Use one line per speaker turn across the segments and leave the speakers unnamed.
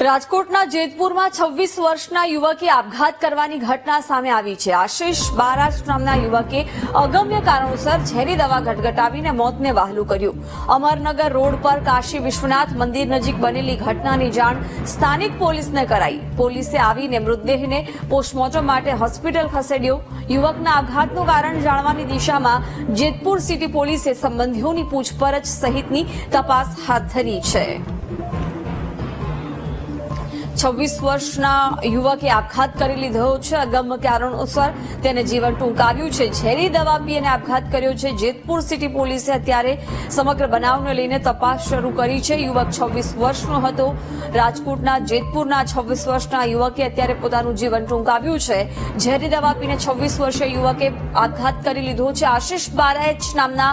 રાજકોટના જેતપુરમાં 26 વર્ષના યુવકે આપઘાત કરવાની ઘટના સામે આવી છે। આશિષ બારાજ નામના યુવકે અગમ્ય કારણોસર ઝેરી દવા ગટગટાવીને મોતને વહાલું કર્યું। અમરનગર રોડ પર કાશી વિશ્વનાથ મંદિર નજીક બનેલી ઘટનાની જાણ સ્થાનિક પોલીસને કરાઈ। પોલીસે આવીને મૃતદેહને પોસ્ટમોર્ટમ માટે હોસ્પિટલ ખસેડ્યો। યુવકના આપઘાતનું કારણ જાણવાની દિશામાં જેતપુર સિટી પોલીસે સંબંધીઓની પૂછપરછ સહિતની તપાસ હાથ ધરી છે। 26 વર્ષના યુવકે આપઘાત કરી લીધો છે। અગમ્ય કારણોસર તેને જીવન ટૂંકાવ્યું છે। ઝેરી દવા પીને આપઘાત કર્યો છે। જેતપુર સિટી પોલીસે અત્યારે સમગ્ર બનાવને લઈને તપાસ શરૂ કરી છે। યુવક 26 વર્ષનો હતો। રાજકોટના જેતપુરના 26 વર્ષના યુવકે અત્યારે પોતાનું જીવન ટૂંકાવ્યું છે। ઝેરી દવા પીને 26 વર્ષીય યુવકે આપઘાત કરી લીધો છે। આશિષ બારાજ નામના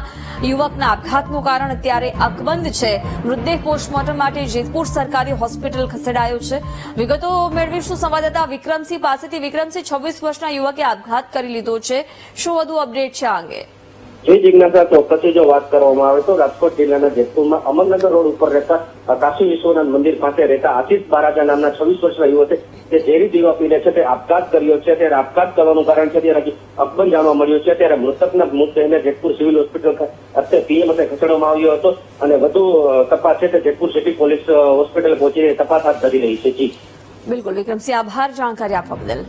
યુવકના આપઘાતનું કારણ અત્યારે અકબંધ છે। મૃતદેહ પોસ્ટમોર્ટમ માટે જેતપુર સરકારી હોસ્પિટલ ખસેડાયો છે। વિગતો મેળવીશું સંવાદદાતા વિક્રમસિંહ પાસેથી। વિક્રમસિંહ, 26 વર્ષના યુવકે આપઘાત કરી લીધો છે, શું વધુ અપડેટ છે આ અંગે?
જે જિજ્ઞાસા ચોક્કસથી જો વાત કરવામાં આવે તો રાજકોટ જિલ્લાના જેતપુરમાં અમરનગર રોડ ઉપર રહેતા કાશી વિશ્વનાથ મંદિર પાસે રહેતા આશિષ બારાજા નામના 26 વર્ષના યુવકે જે ઝેરી દીવા પીને છે તે આપઘાત કર્યો છે। ત્યારે આપઘાત કરવાનું કારણ છે ત્યારે હજી અકબંધ જાણવા મળ્યું છે। ત્યારે મૃતકના મૃતદેહને જેતપુર સિવિલ હોસ્પિટલ ખાતે પીએમ માટે ખસેડવામાં આવ્યો હતો અને વધુ તપાસ છે તે જેતપુર સિટી પોલીસ હોસ્પિટલ પહોંચીને તપાસ હાથ ધરી રહી છે। જી
બિલકુલ વિક્રમસિંહ, આભાર જાણકારી આપવા બદલ।